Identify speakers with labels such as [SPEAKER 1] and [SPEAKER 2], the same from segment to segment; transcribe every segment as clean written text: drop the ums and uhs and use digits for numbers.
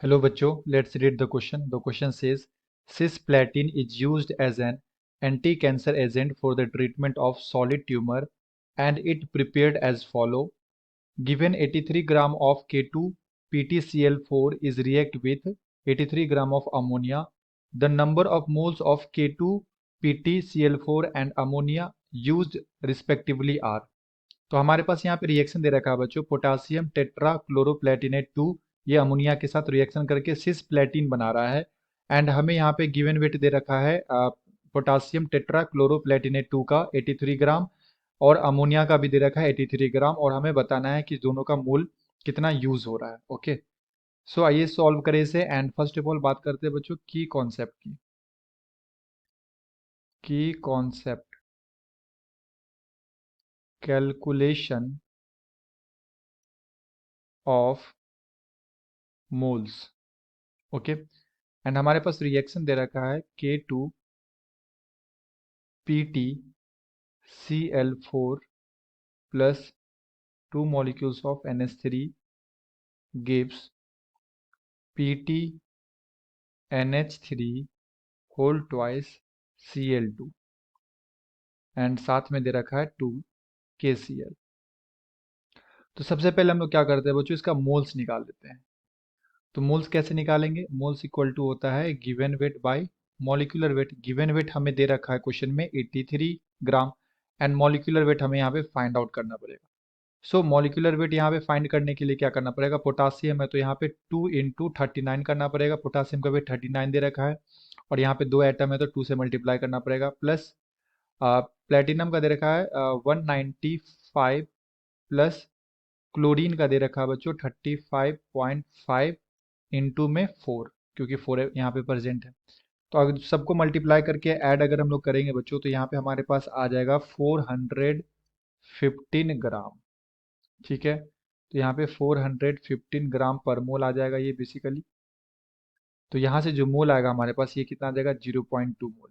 [SPEAKER 1] Hello बच्चों, let's read the question. The question says cisplatin is used as an anti-cancer agent for the treatment of solid tumor and it prepared as follow. Given 83 gram of K2 PtCl4 is react with 83 gram of ammonia. The number of moles of K2 PtCl4 and ammonia used respectively are. तो हमारे पास यहाँ पे reaction दे रखा है बच्चों, potassium tetra क्लोरोप्लेटिनेट 2 ये ammonia के साथ रिएक्शन करके सिस प्लेटिन बना रहा है। एंड हमें यहाँ पे गिवन वेट दे रखा है पोटासियम टेट्रा क्लोरोप्लेटिनेट 2 का 83 ग्राम और अमोनिया का भी दे रखा है 83 ग्राम और हमें बताना है कि दोनों का मोल कितना यूज हो रहा है। ओके, सो आइए सॉल्व करें इसे। एंड फर्स्ट ऑफ ऑल बात करते हैं बच्चों की concept calculation of moles. Okay, and हमारे पास रिएक्शन दे रखा है K2 PtCl4 plus 2 molecules of NH3 gives PtNH3 whole twice Cl2 and साथ में दे रखा है 2 KCl। तो सबसे पहले हम लोग क्या करते हैं बच्चों, इसका मोल्स निकाल लेते हैं। तो मोल्स कैसे निकालेंगे? मोल्स इक्वल टू होता है given weight by molecular weight. Given weight हमें दे रखा है क्वेश्चन में 83 ग्राम एंड मॉलिक्यूलर वेट हमें यहाँ पे फाइंड आउट करना पड़ेगा। सो मॉलिक्यूलर वेट यहाँ पे फाइंड करने के लिए क्या करना पड़ेगा? पोटासियम है तो यहाँ पे 2 इंटू 39 करना पड़ेगा। पोटासियम का वेट 39 दे रखा है और यहाँ पे 2 एटम है तो 2 से मल्टीप्लाई करना पड़ेगा। प्लस प्लेटिनम का दे रखा है 195 प्लस क्लोरीन का दे रखा है बच्चों 35.5 इंटू में 4, क्योंकि 4 यहाँ पे प्रेजेंट है। तो अगर सबको मल्टीप्लाई करके ऐड अगर हम लोग करेंगे बच्चों तो यहाँ पे हमारे पास आ जाएगा 415 ग्राम। ठीक है, तो यहाँ पे 415 ग्राम पर मोल आ जाएगा ये बेसिकली। तो यहाँ से जो मोल आएगा हमारे पास ये कितना आ जाएगा? 0.2 मोल।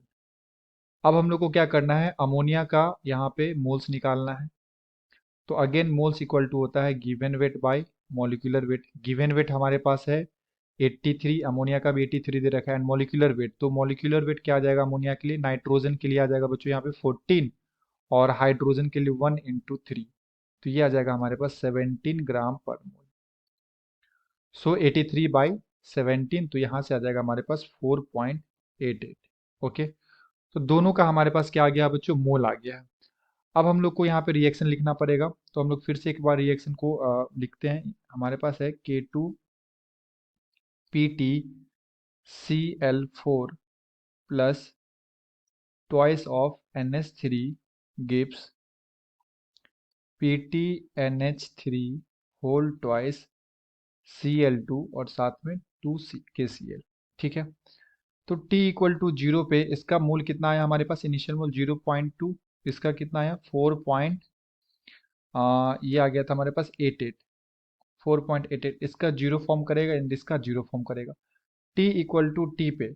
[SPEAKER 1] अब हम लोग को क्या करना है? अमोनिया का यहाँ पे मोल्स निकालना है। तो अगेन मोल्स इक्वल टू होता है given weight by molecular weight. Given weight हमारे पास है 83, अमोनिया का भी 83 दे रखा है एंड मॉलिक्यूलर वेट, तो मॉलिक्यूलर वेट क्या आ जाएगा अमोनिया के लिए? नाइट्रोजन के लिए आ जाएगा बच्चों यहाँ पे 14 और हाइड्रोजन के लिए 1 इंटू 3, तो ये आ जाएगा हमारे पास 17 ग्राम पर मोल। सो 83 बाई 17, तो यहाँ से आ जाएगा हमारे पास 4.88। ओके, तो दोनों का हमारे पास क्या आ गया बच्चों? मोल आ गया है। अब हम लोग को यहाँ पे रिएक्शन लिखना पड़ेगा, तो हम लोग फिर से एक बार रिएक्शन को लिखते हैं। हमारे पास है K2 PtCl4 plus twice of NH3 gives PtNH3 whole twice Cl2 और साथ में 2 KCl। ठीक है, तो T इक्वल टू 0 पे इसका मोल कितना आया हमारे पास? इनिशियल मोल 0.2, इसका कितना आया? 4 पॉइंट ये आ गया था हमारे पास 88, 4.88। इसका जीरो फॉर्म करेगा एंड इसका जीरो फॉर्म करेगा। T इक्वल टू टी पे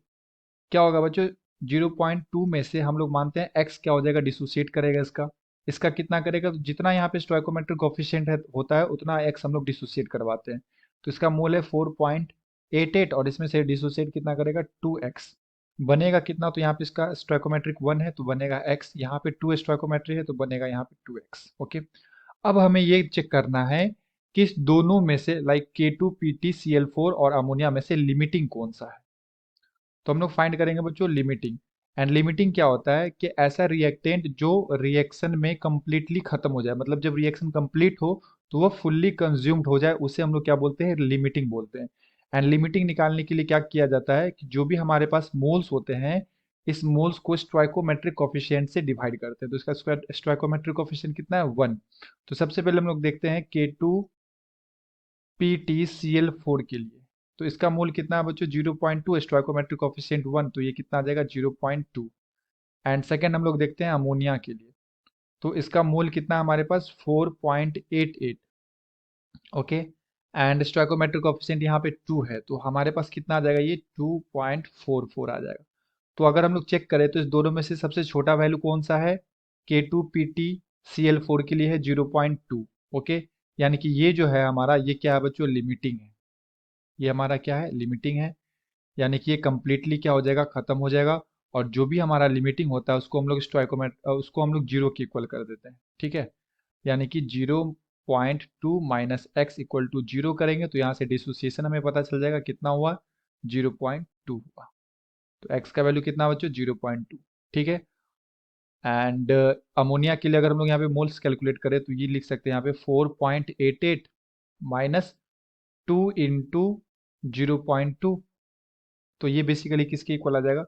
[SPEAKER 1] क्या होगा बच्चों? 0.2 में से हम लोग मानते हैं x क्या हो जाएगा? डिसोसिएट करेगा इसका। इसका कितना करेगा? तो जितना यहाँ पे स्टोइकोमेट्रिक कोफिशिएंट है होता है उतना x हम लोग डिसोसिएट करवाते हैं। तो इसका मोल है 4.88 और इसमें से डिसोसिएट कितना करेगा? 2x। बनेगा कितना? तो यहाँ पे इसका स्टोइकोमेट्रिक 1 है तो बनेगा x, यहाँ पे 2 स्टोइकोमेट्रिक है तो बनेगा यहाँ पे 2x। ओके, अब हमें ये चेक करना है कि इस दोनों में से लाइक K2 PtCl4 और अमोनिया में से लिमिटिंग कौन सा है। तो हम लोग फाइंड करेंगे बच्चों लिमिटिंग। एंड लिमिटिंग क्या होता है कि ऐसा रिएक्टेंट जो रिएक्शन में कंप्लीटली खत्म हो जाए, मतलब जब रिएक्शन कंप्लीट हो तो वो फुल्ली कंज्यूम्ड हो जाए, उसे हम लोग क्या बोलते हैं? लिमिटिंग बोलते हैं। एंड लिमिटिंग निकालने के लिए क्या किया जाता है कि जो भी हमारे पास मोल्स होते हैं इस मोल्स को स्टोइकोमेट्रिक कोफिशिएंट से डिवाइड करते हैं। तो इसका स्टोइकोमेट्रिक कोफिशिएंट कितना है? 1। तो सबसे पहले हम लोग देखते हैं K2 PtCl4 के लिए, तो इसका मोल कितना है बच्चों? 0.2, स्टोइकोमेट्रिक कोफिशिएंट 1, तो ये कितना आ जाएगा? 0.2। एंड सेकेंड हम लोग देखते हैं अमोनिया के लिए, तो इसका मोल कितना है हमारे पास? 4.88। ओके, एंड स्टोइकोमेट्रिक कोफिशिएंट यहाँ पे 2 है तो हमारे पास कितना आ जाएगा? ये 2.44 आ जाएगा। तो अगर हम लोग चेक करें तो इस दोनों में से सबसे छोटा वैल्यू कौन सा है? K2 PtCl4 के लिए है 0.2। ओके, यानी कि ये जो है हमारा ये क्या है बच्चों? लिमिटिंग है। ये हमारा क्या है, लिमिटिंग है, यानी कि ये कंप्लीटली क्या हो जाएगा, खत्म हो जाएगा। और जो भी हमारा लिमिटिंग होता है उसको हम लोग उसको हम लोग जीरो के इक्वल कर देते हैं, ठीक है। यानी कि 0.2 minus x equal to zero करेंगे तो यहाँ से डिसोसिएशन हमें पता चल जाएगा कितना हुआ, 0.2 हुआ। तो एक्स का वैल्यू कितना बच्चों, 0.2, ठीक है। एंड अमोनिया के लिए अगर हम लोग यहाँ पे मोल्स कैलकुलेट करें तो ये लिख सकते हैं यहाँ पे 4.88 माइनस 2 इंटू 0.2। तो ये बेसिकली किसके इक्वल आ जाएगा,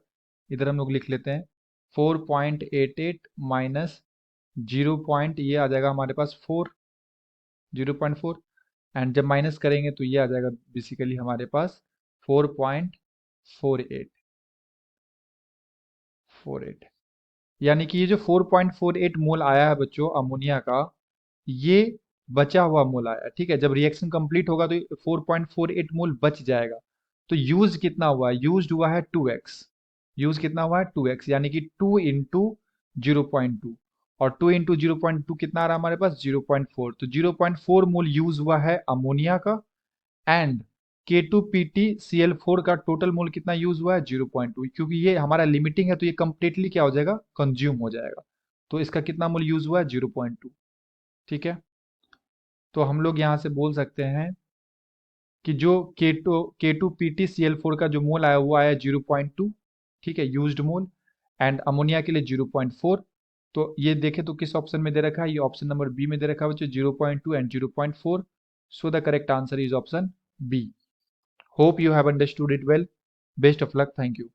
[SPEAKER 1] इधर हम लोग लिख लेते हैं 4.88 माइनस 0. ये आ जाएगा हमारे पास 0.4। एंड जब माइनस करेंगे तो ये आ जाएगा बेसिकली हमारे पास 4.48। यानी कि ये जो 4.48 मोल आया है बच्चों अमोनिया का, ये बचा हुआ मोल आया है, ठीक है। जब रिएक्शन कंप्लीट होगा तो 4.48 मोल बच जाएगा। तो यूज कितना हुआ है, यूज हुआ है 2x। यूज कितना हुआ है, 2x, यानी कि 2 इंटू 0.2। और 2 इंटू 0.2 कितना आ रहा है हमारे पास, 0.4। तो 0.4 मोल यूज हुआ है अमोनिया का। एंड K2PtCl4 का टोटल मोल कितना यूज हुआ है, 0.2। क्योंकि ये हमारा लिमिटिंग है तो ये कंप्लीटली क्या हो जाएगा, कंज्यूम हो जाएगा। तो इसका कितना मोल यूज हुआ है, 0.2, ठीक है। तो हम लोग यहाँ से बोल सकते हैं कि जो K2PtCl4 का जो मोल आया वो आया 0.2, ठीक है, यूज्ड मोल। एंड अमोनिया के लिए 0.4। तो ये देखें तो किस ऑप्शन में दे रखा है, ये ऑप्शन नंबर बी में दे रखा है बच्चों, 0.2 and 0.4। So the correct answer is option B. Hope you have understood it well. Best of luck. Thank you.